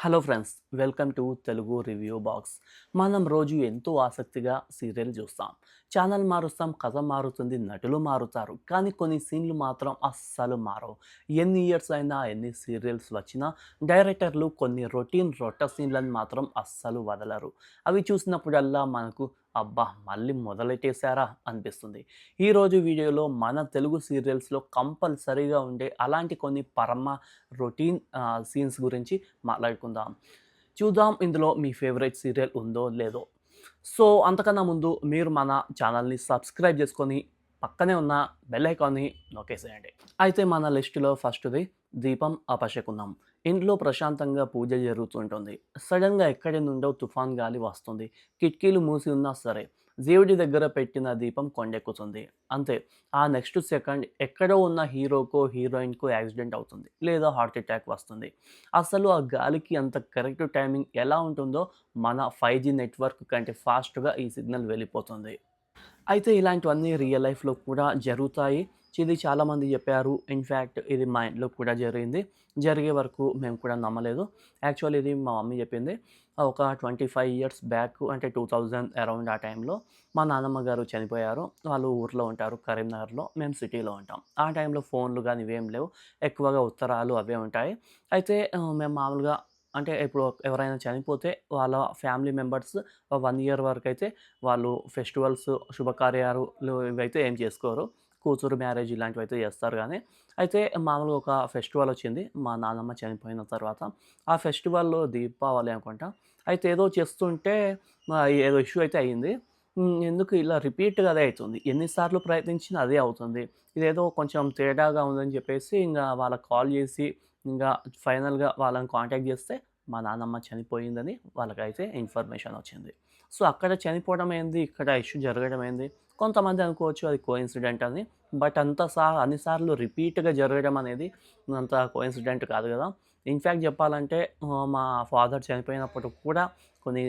Hello friends, welcome to Telugu review box. మనం రోజు ఎంతో ఆసక్తిగా సీరియల్ చూస్తాం. ఛానల్ మారుస్తాం, కథ మారుతుంది, నటులు మారుతారు. కానీ కొన్ని సీన్లు మాత్రం అస్సలు మారవు. ఎన్ని ఇయర్స్ అయినా, ఎన్ని సీరియల్స్ వచ్చినా డైరెక్టర్లు కొన్ని రొట్ట సీన్లను మాత్రం అస్సలు వదలరు. అవి చూసినప్పుడల్లా మనకు అబ్బా! మళ్ళీ మొదలెట్టేశారా అనిపిస్తుంది. ఈరోజు వీడియోలో మన తెలుగు సీరియల్స్‌లో కంపల్సరీగా ఉండే అలాంటి కొన్ని రొటీన్ సీన్స్ గురించి మాట్లాడుకుందాం. చూద్దాం ఇందులో మీ ఫేవరెట్ సీరియల్ ఉందో లేదో. సో, అంతకన్నా ముందు మీరు మన ఛానల్‌ని సబ్స్క్రైబ్ చేసుకొని పక్కనే ఉన్న బెల్ ఐకాన్‌ని నొక్కేసేయండి. అయితే మన లిస్ట్‌లో ఫస్ట్‌ది 'దీపం అపశకునం'. ఇంట్లో ప్రశాంతంగా పూజ జరుగుతుంటుంది. సడెన్‌గా ఎక్కడి నుండో తుఫాన్ గాలి వస్తుంది. కిటికీలు మూసి ఉన్నా సరే, దేవుడి దగ్గర పెట్టిన దీపం కొండెక్కుతుంది. అంతే. ఆ నెక్స్ట్ సెకండ్ ఎక్కడో ఉన్న హీరోకో, హీరోయిన్‌కో యాక్సిడెంట్ అవుతుంది. లేదా హార్ట్ అటాక్ వస్తుంది. అసలు ఆ గాలికి అంత కరెక్ట్ టైమింగ్ ఎలా ఉంటుందో మన 5G నెట్వర్క్ కంటే ఫాస్ట్‌గా ఈ సిగ్నల్ వెళ్ళిపోతుంది. అయితే ఇలాంటివన్నీ రియల్ లైఫ్‌లో కూడా జరుగుతాయి. ఇది చాలామంది చెప్పారు. ఇన్‌ఫాక్ట్ ఇది మా ఇంట్లో కూడా జరిగింది. జరిగే వరకు మేము కూడా నమ్మలేదు. యాక్చువల్లీ ఇది మా మమ్మీ చెప్పింది. ఒక 25 ఇయర్స్ బ్యాక్ అంటే 2000 అరౌండ్ ఆ టైంలో మా నానమ్మ గారు చనిపోయారు. వాళ్ళు ఊర్లో ఉంటారు కరీంనగర్‌లో. మేము సిటీలో ఉంటాం. ఆ టైంలో ఫోన్‌లు గాని ఇవేం లేవు. ఎక్కువగా ఉత్తరాలు అవే ఉంటాయి. అయితే మేము మామూలుగా అంటే ఇప్పుడు ఎవరైనా చనిపోతే వాళ్ళ ఫ్యామిలీ మెంబర్స్ 1 ఇయర్ వరకైతే వాళ్ళు ఫెస్టివల్స్, శుభకార్యాలు ఇవైతే ఏం చేసుకోరు. కూతురు మ్యారేజ్ ఇలాంటివైతే చేస్తారు గానీ, అయితే మామూలుగా ఒక ఫెస్టివల్ వచ్చింది మా నానమ్మ చనిపోయిన తర్వాత. ఆ ఫెస్టివల్‌లో దీపావళి అనుకుంటా. అయితే ఏదో చేస్తుంటే ఏదో ఇష్యూ అయితే అయింది. ఎందుకు ఇలా రిపీట్‌గా అదే అయితుంది. ఎన్ని సార్లు ప్రయత్నించినా అదే అవుతుంది. ఇదేదో కొంచెం తేడాగా ఉందని చెప్పేసి ఇంగ వాళ్ళకి కాల్ చేసి, ఇంగా ఫైనల్‌గా వాళ్ళని కాంటాక్ట్ చేస్తే మా నానమ్మ చనిపోయిందని వాళ్ళకైతే ఇన్ఫర్మేషన్ వచ్చింది. సో, అక్కడ చనిపోవడం ఏంది, ఇక్కడ ఇష్యూ జరగడం ఏంది, కొంతమంది అనుకోవచ్చు అది కోయిన్సిడెంట్ అని. బట్ అన్ని సార్లు రిపీట్‌గా జరగడం అనేది అంత కోయిన్సిడెంట్ కాదు గదా! ఇన్‌ఫాక్ట్ చెప్పాలంటే మా ఫాదర్ చనిపోయినప్పుడు కూడా కొన్ని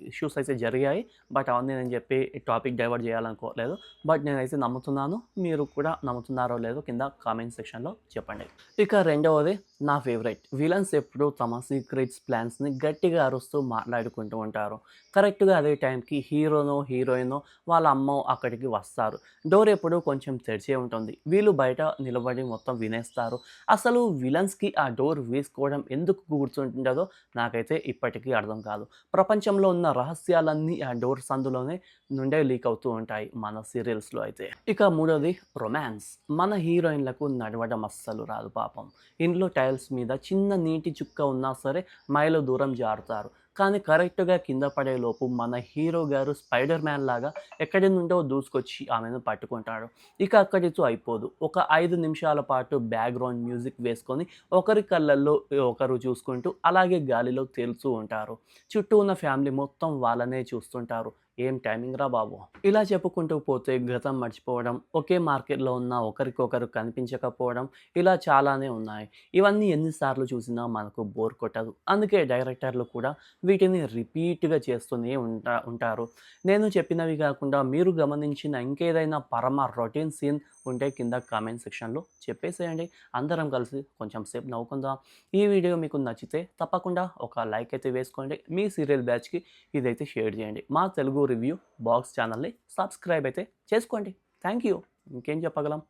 ఇష్యూస్ అయితే జరిగాయి. బట్ అవన్నీ నేను చెప్పి టాపిక్ డైవర్ట్ చేయాలనుకోవట్లేదు. బట్ నేనైతే నమ్ముతున్నాను. మీరు కూడా నమ్ముతున్నారో లేదో కింద కామెంట్ సెక్షన్‌లో చెప్పండి. ఇక రెండవది నా ఫేవరెట్. విలన్స్ ఎప్పుడూ తమ సీక్రెట్స్, ప్లాన్స్‌ని గట్టిగా అరుస్తూ మాట్లాడుకుంటూ ఉంటారు. కరెక్ట్‌గా అదే టైంకి హీరోనో, హీరోయినో వాళ్ళ అమ్మో అక్కడికి వస్తారు. డోర్ ఎప్పుడూ కొంచెం తెరిచే ఉంటుంది. వీళ్ళు బయట నిలబడి మొత్తం వినేస్తారు. అసలు విలన్స్‌కి ఆ డోర్ వేసుకోవడం ఎందుకు గుర్తుండదో నాకైతే ఇప్పటికీ అర్థం కాదు. ప్రపంచంలో ఉన్న రహస్యాలన్నీ ఆ డోర్ సందులోనే నుండే లీక్ అవుతూ ఉంటాయి మన సీరియల్స్‌లో అయితే. ఇక మూడోది రొమాన్స్. మన హీరోయిన్‌లకు నడవడం అస్సలు రాదు పాపం. ఇంట్లో టైల్స్ మీద చిన్న నీటి చుక్క ఉన్నా సరే మైలు దూరం జారుతారు. కానీ కరెక్ట్‌గా కింద పడేలోపు మన హీరో గారు స్పైడర్ మ్యాన్ లాగా ఎక్కడి నుండో దూసుకొచ్చి ఆమెను పట్టుకుంటాడు. ఇక అక్కడితో అయిపోదు. ఒక 5 నిమిషాల పాటు బ్యాక్‌గ్రౌండ్ మ్యూజిక్ వేసుకొని ఒకరి కళ్ళల్లో ఒకరు చూసుకుంటూ అలాగే గాలిలో తేలుతూ ఉంటారు. చుట్టూ ఉన్న ఫ్యామిలీ మొత్తం వాళ్ళనే చూస్తుంటారు. ఏం టైమింగ్ రా బాబు! ఇలా చెప్పుకుంటూ పోతే గతం మర్చిపోవడం, ఒకే మార్కెట్‌లో ఉన్న ఒకరికొకరు కనిపించకపోవడం ఇలా చాలానే ఉన్నాయి. ఇవన్నీ ఎన్ని సార్లు చూసినా మనకు బోర్ కొట్టదు. అందుకే డైరెక్టర్లు కూడా వీటిని రిపీట్‌గా చేస్తూనే ఉంటారు. నేను చెప్పినవి కాకుండా మీరు గమనించిన ఇంకేదైనా రొటీన్ సీన్ ఉంటే కింద కామెంట్ సెక్షన్‌లో చెప్పేసేయండి. అందరం కలిసి కొంచెం సేపు నవ్వుకుందాం. ఈ వీడియో మీకు నచ్చితే తప్పకుండా ఒక లైక్ అయితే వేసుకోండి. మీ సీరియల్ బ్యాచ్‌కి ఇదైతే షేర్ చేయండి. మా తెలుగు రివ్యూ బాక్స్ ఛానల్‌ని సబ్స్క్రైబ్ అయితే చేసుకోండి. Thank you. ఇంకేం చెప్పగలం?